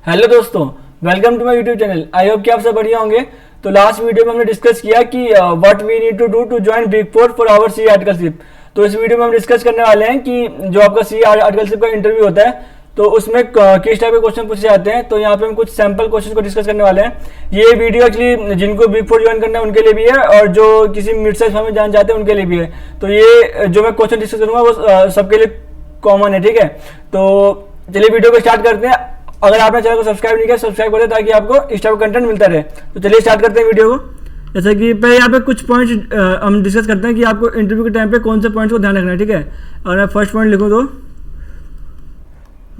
Hello दोस्तों, welcome to my YouTube channel. I hope कि आप सब बढ़िया होंगे। तो लास्ट वीडियो में हमने डिस्कस किया कि what we need to do to join big four for our C articleship. तो इस वीडियो में हम डिस्कस करने वाले हैं कि जो आपका सी आर्टिकलशिप का इंटरव्यू होता है तो उसमें किस टाइप के क्वेश्चन पूछे जाते हैं। तो यहाँ पे हम कुछ सैंपल क्वेश्चन को डिस्कस करने वाले हैं। ये वीडियो एक्चुअली जिनको बिग फोर ज्वाइन करना है उनके लिए भी है और जो किसी मिड साइज फर्म में जाना चाहते हैं उनके लिए भी है। तो ये जो मैं क्वेश्चन डिस्कस करूंगा वो सबके लिए कॉमन है, ठीक है। तो चलिए वीडियो को स्टार्ट करते हैं। अगर आपने चैनल को सब्सक्राइब नहीं किया सब्सक्राइब कर दें ताकि आपको इस टाइप का कंटेंट मिलता रहे। तो चलिए स्टार्ट करते हैं वीडियो को। जैसे कि पहले यहाँ पे कुछ पॉइंट्स हम डिस्कस करते हैं कि आपको इंटरव्यू के टाइम पे कौन से पॉइंट्स को ध्यान रखना है, ठीक है। अगर मैं फर्स्ट पॉइंट लिखूँ तो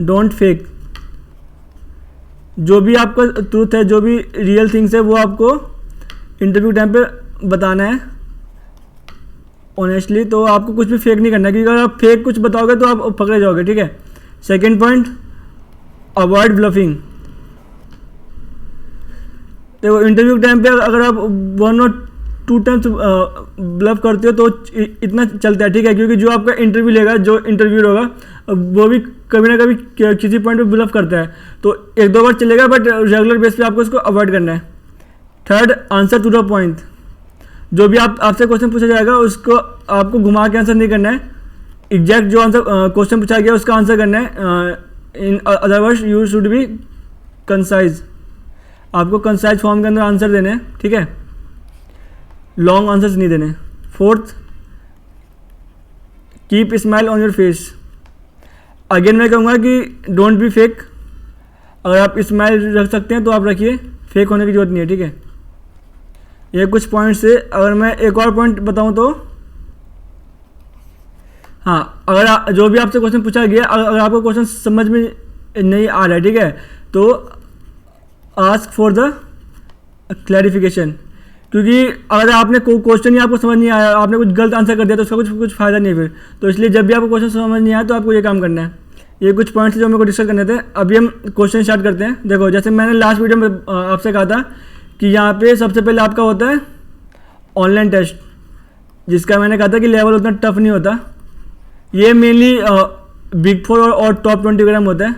डोंट फेक। जो भी आपका ट्रूथ है, जो भी रियल थिंग्स है वो आपको इंटरव्यू के टाइम पे बताना है ऑनेस्टली। तो आपको कुछ भी फेक नहीं करना है, क्योंकि अगर आप फेक कुछ बताओगे तो आप पकड़े जाओगे, ठीक है। Second point, avoid bluffing. देखो इंटरव्यू के टाइम पे अगर आप 1 और 2 टाइम्स ब्लफ करते हो तो इतना चलता है, ठीक है। क्योंकि जो आपका इंटरव्यू लेगा, जो इंटरव्यू होगा वो भी कभी ना कभी किसी पॉइंट पे ब्लफ करता है। तो 1-2 बार चलेगा बट रेगुलर बेस पे आपको इसको अवॉइड करना है। Third, answer to the point. जो भी आपसे क्वेश्चन पूछा जाएगा उसको आपको घुमा के आंसर नहीं करना है। एग्जैक्ट जो आंसर क्वेश्चन पूछा गया उसका आंसर करना है। In otherwise you should be concise. आपको कंसाइज फॉर्म के अंदर आंसर देने हैं, ठीक है। लॉन्ग आंसर्स नहीं देने। Fourth, keep smile on your face. Again मैं कहूँगा कि डोंट बी फेक। अगर आप स्माइल रख सकते हैं तो आप रखिए, फेक होने की जरूरत नहीं है, ठीक है। ये कुछ पॉइंट्स से। अगर मैं एक और पॉइंट बताऊँ तो हाँ, अगर जो भी आपसे क्वेश्चन पूछा गया अगर आपको क्वेश्चन समझ में नहीं आ रहा है, ठीक है, तो आस्क फॉर द क्लैरिफिकेशन। क्योंकि अगर आपने क्वेश्चन ही आपको समझ नहीं आया, आपने कुछ गलत आंसर कर दिया तो उसका कुछ फ़ायदा नहीं फिर। तो इसलिए जब भी आपको क्वेश्चन समझ नहीं आया तो आपको ये काम करना है। ये कुछ पॉइंट्स जो मेरे को डिस्कस करने थे। अभी हम क्वेश्चन स्टार्ट करते हैं। देखो जैसे मैंने लास्ट वीडियो में आपसे कहा था कि यहाँ पे सबसे पहले आपका होता है ऑनलाइन टेस्ट, जिसका मैंने कहा था कि लेवल उतना टफ नहीं होता। ये मेनली बिग फोर और टॉप 20 वगैरह में होता है।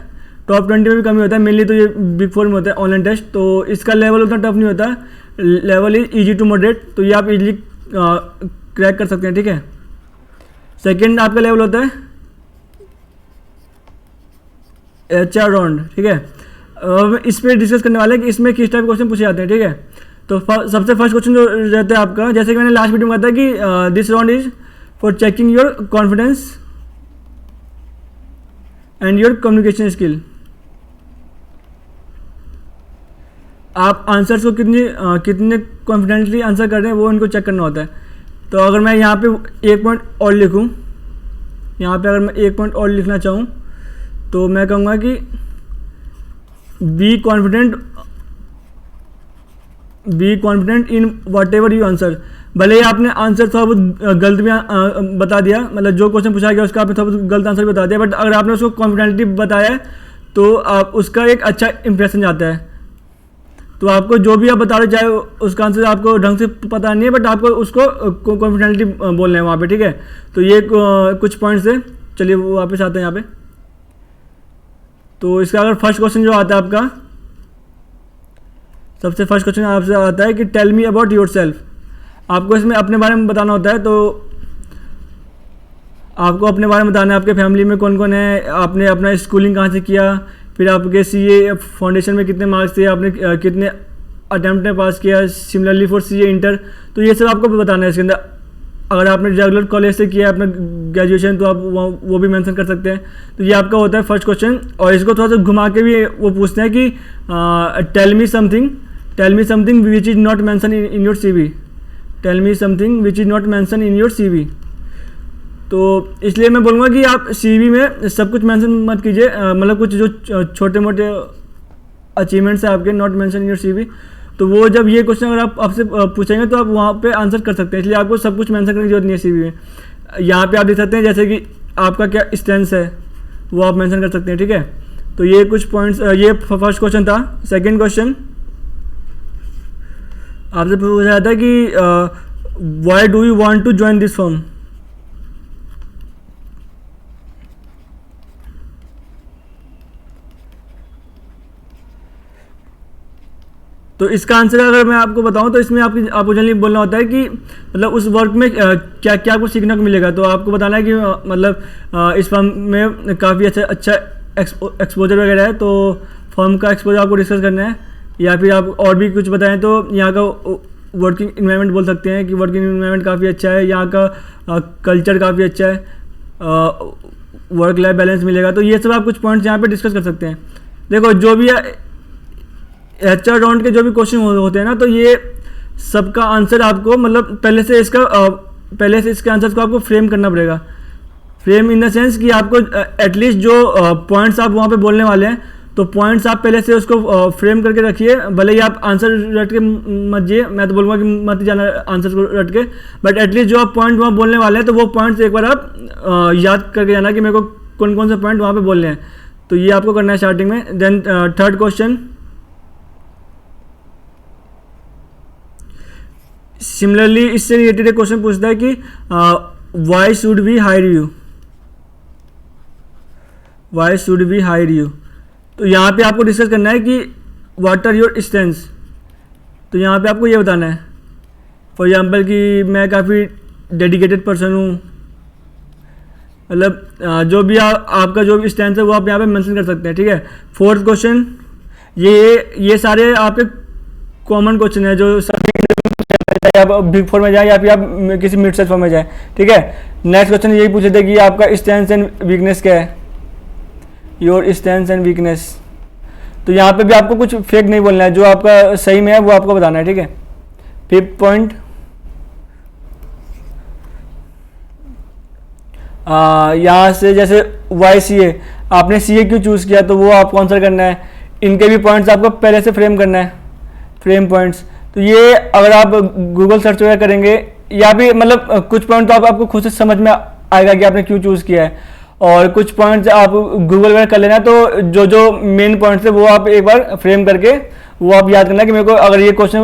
टॉप 20 में भी कमी होता है, मेनली तो ये बिग फोर में होता है ऑनलाइन टेस्ट। तो इसका लेवल उतना टफ नहीं होता, level is easy to moderate. तो ये आप इजीली क्रैक कर सकते हैं, ठीक है। सेकंड आपका लेवल होता है HR राउंड, ठीक है। इस पर डिस्कस करने वाले हैं कि इसमें किस टाइप क्वेश्चन पूछे जाते हैं, ठीक है। तो सबसे फर्स्ट क्वेश्चन जो रहता है आपका, जैसे कि मैंने लास्ट वीडियो में कहा था कि this round is for checking your confidence and your communication skill. आप आंसर्स को कितने कॉन्फिडेंटली आंसर कर रहे हैं वो इनको चेक करना होता है। तो अगर मैं यहाँ पे एक पॉइंट और लिखूँ, यहाँ पे अगर मैं एक पॉइंट और लिखना चाहूँ तो मैं कहूँगा कि be confident in what ever you answer. भले ही आपने आंसर थोड़ा बहुत गलत भी बता दिया, मतलब जो क्वेश्चन पूछा गया उसका आपने थोड़ा बहुत गलत आंसर बता दिया, बट अगर आपने उसको कॉन्फिडेंटली बताया है तो आप उसका एक अच्छा इंप्रेशन जाता है। तो आपको जो भी आप बता रहे चाहे उसका आंसर आपको ढंग से पता नहीं है, बट आपको उसको कॉन्फिडेंटली बोलना है वहाँ पे, ठीक है। तो ये कुछ पॉइंट्स है। चलिए वो वापस आते हैं यहाँ पे। तो इसका अगर फर्स्ट क्वेश्चन जो आता है आपका, सबसे फर्स्ट क्वेश्चन आपसे आता है कि tell me about yourself. आपको इसमें अपने बारे में बताना होता है। तो आपको अपने बारे में बताना है, आपके फैमिली में कौन कौन है, आपने अपना स्कूलिंग कहाँ से किया, फिर आपके CA फाउंडेशन में कितने मार्क्स थे, आपने कितने अटैम्प्ट में पास किया, सिमिलरली फॉर CA इंटर। तो ये सब आपको बताना है इसके अंदर। अगर आपने रेगुलर कॉलेज से किया है अपना ग्रेजुएशन तो आप वो भी मेंशन कर सकते हैं। तो ये आपका होता है फर्स्ट क्वेश्चन। और इसको थोड़ा सा घुमा के भी वो पूछते हैं कि tell me something which is not mention in your CV। Tell me something which is not mention in your CV। तो इसलिए मैं बोलूँगा कि आप CV में सब कुछ मेंशन मत कीजिए, मतलब कुछ जो छोटे मोटे अचीवमेंट्स हैं आपके not mention in your CV। तो वो जब ये क्वेश्चन अगर आप आपसे पूछेंगे तो आप वहाँ पे आंसर कर सकते हैं। इसलिए आपको सब कुछ मेंशन करने की जरूरत नहीं है CV में। यहाँ पे आप देख सकते हैं जैसे कि आपका क्या स्ट्रेंथ है वो आप मेंशन कर सकते हैं, ठीक है। तो ये कुछ पॉइंट्स, ये फर्स्ट क्वेश्चन था। सेकंड क्वेश्चन आपसे पूछा जाता है कि why do you want to join this firm. तो इसका आंसर अगर मैं आपको बताऊं तो इसमें आपको जनरली बोलना होता है कि मतलब उस वर्क में क्या क्या आपको सीखने को मिलेगा। तो आपको बताना है कि मतलब इस फर्म में काफ़ी अच्छा एक्सपोजर वगैरह है, तो फर्म का एक्सपोजर आपको डिस्कस करना है। या फिर आप और भी कुछ बताएं तो यहाँ का वर्किंग इन्वायरमेंट बोल सकते हैं कि वर्किंग इन्वायरमेंट काफ़ी अच्छा है, यहाँ का कल्चर काफ़ी अच्छा है, वर्क लाइफ बैलेंस मिलेगा। तो ये सब आप कुछ पॉइंट्स यहाँ पे डिस्कस कर सकते हैं। देखो जो भी HR राउंड के जो भी क्वेश्चन होते हैं ना, तो ये सबका आंसर आपको मतलब पहले से इसके आंसर्स को आपको फ्रेम करना पड़ेगा। फ्रेम इन द सेंस कि आपको एटलीस्ट जो पॉइंट्स आप वहाँ पे बोलने वाले हैं, तो पॉइंट्स आप पहले से उसको फ्रेम करके रखिए। भले ही आप आंसर रट के मत जाइए, मैं तो बोलूँगा कि मत जाना आंसर को रट के, बट एटलीस्ट जो आप पॉइंट वहाँ बोलने वाले हैं तो वो पॉइंट्स एक बार आप याद करके जाना कि मेरे को कौन कौन से पॉइंट वहाँ पे बोलने हैं। तो ये आपको करना है स्टार्टिंग में। देन थर्ड क्वेश्चन, सिमिलरली इससे रिलेटेड एक क्वेश्चन पूछता है कि why should we hire you, why should we hire you. तो यहाँ पे आपको डिस्कस करना है कि व्हाट आर योर स्ट्रेंथ्स। तो यहाँ पे आपको ये बताना है फॉर एग्जांपल कि मैं काफ़ी डेडिकेटेड पर्सन हूँ, मतलब जो भी आपका जो भी स्ट्रेंथ है वो आप यहाँ पे मेंशन कर सकते हैं, ठीक है। फोर्थ क्वेश्चन, ये सारे आपके कॉमन क्वेश्चन है जो सभी आप बिग 4 में जाए या फिर आप किसी मिड साइज फॉर्म में जाए, ठीक है। नेक्स्ट क्वेश्चन यही पूछे थे कि आपका स्ट्रेंथ एंड वीकनेस क्या है, योर स्ट्रेंथ एंड वीकनेस। तो यहाँ पे भी आपको कुछ फेक नहीं बोलना है, जो आपका सही में है वो आपको बताना है, ठीक है। फिफ्थ पॉइंट, यहाँ से जैसे YCA, आपने CA क्यों चूज़ किया, तो वो आपको आंसर करना है। इनके भी पॉइंट्स आपको पहले से फ्रेम करना है, फ्रेम पॉइंट्स। तो ये अगर आप गूगल सर्च वगैरह करेंगे या भी मतलब कुछ पॉइंट तो आपको खुद से समझ में आएगा कि आपने क्यों चूज़ किया है, और कुछ पॉइंट्स आप गूगल वगैरह कर लेना। तो जो मेन पॉइंट्स है वो आप एक बार फ्रेम करके वो आप याद करना कि मेरे को अगर ये क्वेश्चन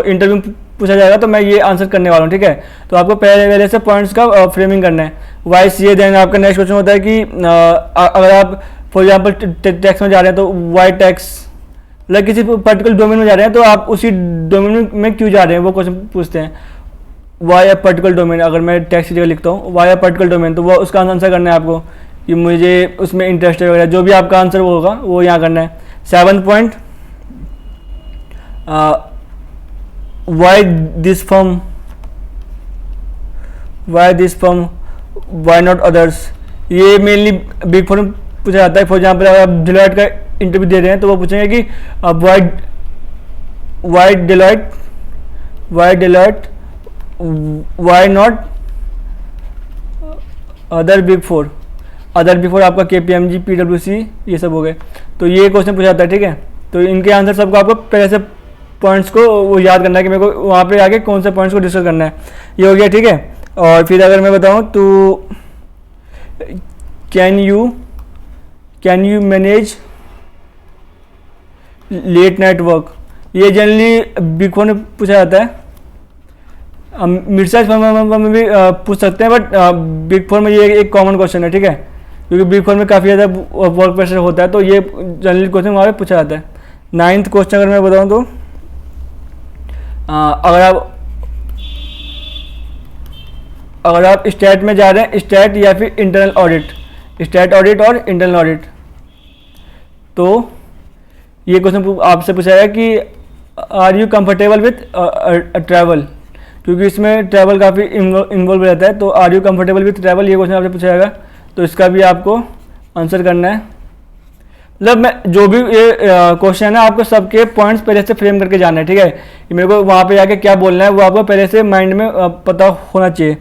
इंटरव्यू पूछा जाएगा तो मैं ये आंसर करने वाला हूँ, ठीक है। तो आपको पहले से पॉइंट्स का फ्रेमिंग करना है। YCA। देन आपका नेक्स्ट क्वेश्चन होता है कि अगर आप फॉर एग्जाम्पल टैक्स में जा रहे हैं तो वाई टैक्स, मतलब किसी पर्टिकुलर डोमेन में जा रहे हैं तो आप उसी डोमेन में क्यों जा रहे हैं वो क्वेश्चन पूछते हैं। वाई ए पर्टिकुलर डोमेन, अगर मैं टैक्स की जगह लिखता हूँ वाई ए पर्टिकुलर डोमेन, तो वो उसका आंसर करना है आपको कि मुझे उसमें इंटरेस्ट है वगैरह, जो भी आपका आंसर वो होगा वो यहाँ करना है। 7th point, why this firm, why this firm, why not others. ये मेनली बिग 4 में पूछा जाता है। फॉर एग्जाम्पल अगर आप डिलॉयट का इंटरव्यू दे रहे हैं तो वो पूछेंगे कि why Deloitte, why not other big 4। Other big 4 आपका KPMG, PwC ये सब हो गए। तो ये क्वेश्चन पूछा जाता है, ठीक है। तो इनके आंसर सबको आपको पहले से पॉइंट्स को वो याद करना है कि मेरे को वहाँ पे आगे कौन से पॉइंट्स को डिस्कस करना है। ये हो गया, ठीक है। और फिर अगर मैं बताऊँ तो can you manage late night work. ये जनरली बिग 4 में पूछा जाता है। मिड साइज फर्म में भी पूछ सकते हैं, बट बिग 4 में ये एक कॉमन क्वेश्चन है, ठीक है, क्योंकि बिग 4 में काफ़ी ज़्यादा वर्क प्रेशर होता है, तो ये जनरली क्वेश्चन वहाँ पे पूछा जाता है। 9th क्वेश्चन अगर मैं बताऊँ तो अगर आप स्टेट में जा रहे हैं, स्टेट या फिर इंटरनल ऑडिट, स्टेट ऑडिट और इंटरनल ऑडिट, तो ये क्वेश्चन आपसे पूछा है कि are you comfortable with travel, क्योंकि इसमें ट्रैवल काफ़ी इन्वॉल्व रहता है। तो are you comfortable with travel, ये क्वेश्चन आपसे पूछा जाएगा, तो इसका भी आपको आंसर करना है। मतलब मैं जो भी ये क्वेश्चन है ना, आपको सबके पॉइंट्स पहले से फ्रेम करके जाना है, ठीक है। कि मेरे को वहाँ पे जाके क्या बोलना है वो आपको पहले से माइंड में पता होना चाहिए,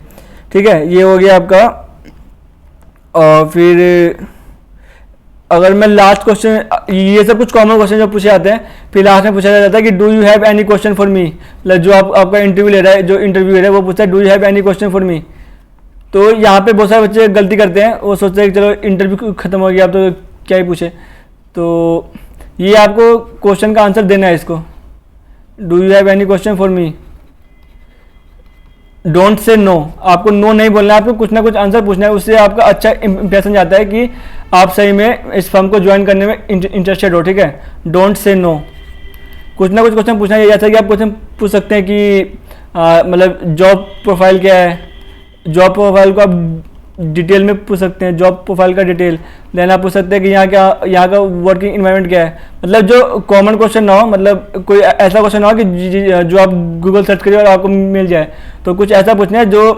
ठीक है। ये हो गया आपका। और फिर अगर मैं लास्ट क्वेश्चन, ये सब कुछ कॉमन क्वेश्चन जो पूछे जाते हैं, फिर लास्ट में पूछा जाता है कि do you have any question for मी। मतलब जो आपका इंटरव्यू ले रहा है, जो इंटरव्यू ले रहा है वो पूछता है do you have any question for मी। तो यहाँ पे बहुत सारे बच्चे गलती करते हैं, वो सोचते हैं कि चलो इंटरव्यू खत्म हो गया अब तो क्या ही पूछे। तो ये आपको क्वेश्चन का आंसर देना है इसको, do you have any question for me. Don't say no, आपको नो नहीं बोलना है, आपको कुछ ना कुछ आंसर पूछना है, उससे आपका अच्छा इंप्रेशन जाता है कि आप सही में इस फर्म को ज्वाइन करने में इंटरेस्टेड हो, ठीक है। Don't say no. कुछ ना कुछ क्वेश्चन पूछना है। जैसा कि आप क्वेश्चन पूछ सकते हैं कि मतलब जॉब प्रोफाइल क्या है, जॉब प्रोफाइल को आप डिटेल में पूछ सकते हैं, जॉब प्रोफाइल का डिटेल। देन आप पूछ सकते हैं कि यहाँ का वर्किंग इन्वायरमेंट क्या है। मतलब जो कॉमन क्वेश्चन ना हो, मतलब कोई ऐसा क्वेश्चन ना हो कि जो आप गूगल सर्च करिए और आपको मिल जाए। तो कुछ ऐसा पूछना है जो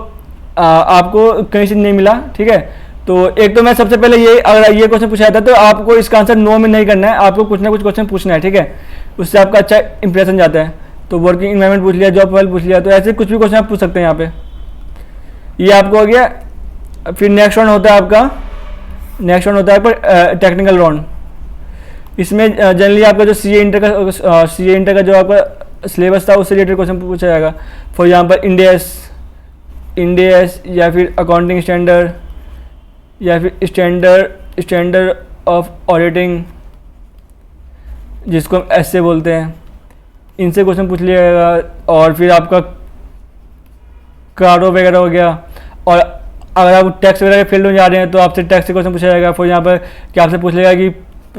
आपको कहीं से नहीं मिला, ठीक है। तो एक तो मैं सबसे पहले ये, अगर ये क्वेश्चन पूछा जाता है तो आपको इसका आंसर नो में नहीं करना है, आपको कुछ ना कुछ क्वेश्चन पूछना है, ठीक है। उससे आपका अच्छा इंप्रेशन जाता है। तो वर्किंग इन्वायरमेंट पूछ लिया, जॉब प्रोफाइल पूछ लिया, तो ऐसे कुछ भी क्वेश्चन आप पूछ सकते हैं यहाँ पे। ये आपको हो गया। फिर नेक्स्ट राउंड होता है आपका, टेक्निकल राउंड। इसमें जनरली आपका जो सी ए इंटर का जो आपका सिलेबस था उससे रिलेटेड क्वेश्चन पूछा जाएगा। फॉर एग्जांपल इंडियस या फिर अकाउंटिंग स्टैंडर्ड या फिर स्टैंडर्ड ऑफ ऑडिटिंग, जिसको हम ऐसे बोलते हैं, इनसे क्वेश्चन पूछ लिया जाएगा। और फिर आपका कार्डो वगैरह हो गया। और अगर आप टैक्स वगैरह के फील्ड में जा रहे हैं तो आपसे टैक्स से क्वेश्चन पूछा जाएगा। फॉर यहाँ पर कि आपसे पूछ लेगा कि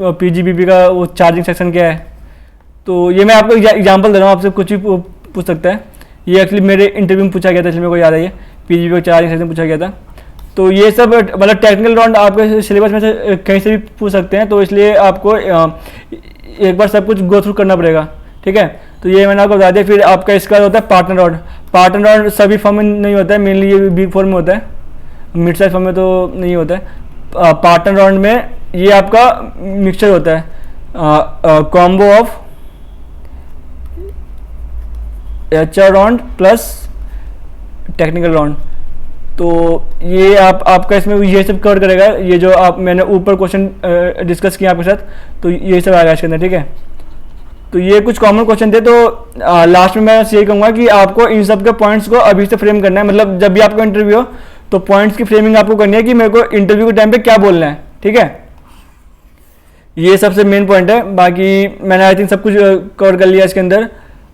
पीजीबीपी का वो चार्जिंग सेक्शन क्या है। तो ये मैं आपको एग्जांपल दे रहा हूँ, आपसे कुछ भी पूछ सकता है। ये एक्चुअली मेरे इंटरव्यू में पूछा गया था, इसलिए मेरे को याद है। ये पीजीबीपी का चार्जिंग सेक्शन पूछा गया था। तो ये सब मतलब टेक्निकल राउंड आपके सिलेबस में से कहीं से भी पूछ सकते हैं। तो इसलिए आपको एक बार सब कुछ गो थ्रू करना पड़ेगा, ठीक है। तो ये मैंने आपको बता दिया। फिर आपका इसका होता है पार्टनर राउंड। पार्टनर राउंड सभी फॉर्म में नहीं होता है, मेनली ये बिग फॉर्म में होता है, मिड साइज फॉर्म में तो नहीं होता है। पार्टनर राउंड में ये आपका मिक्सचर होता है, combo of HR round plus technical round. तो ये आपका इसमें ये सब कवर करेगा। ये जो मैंने ऊपर क्वेश्चन डिस्कस किया आपके साथ, तो ये सब आएगा इसके अंदर, ठीक है। तो ये कुछ कॉमन क्वेश्चन थे। तो लास्ट में मैं यही कहूँगा कि आपको इन सब के पॉइंट्स को अभी से फ्रेम करना है। मतलब जब भी आपका इंटरव्यू हो तो पॉइंट्स की फ्रेमिंग आपको करनी है कि मेरे को इंटरव्यू के टाइम पे क्या बोलना है, ठीक है। ये सबसे मेन पॉइंट है। बाकी मैंने आई थिंक सब कुछ कवर कर लिया इसके अंदर।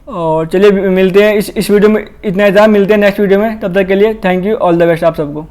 और चलिए मिलते हैं इस वीडियो में, इतना ही था। मिलते हैं नेक्स्ट वीडियो में। तब तक के लिए thank you, all the best आप सबको।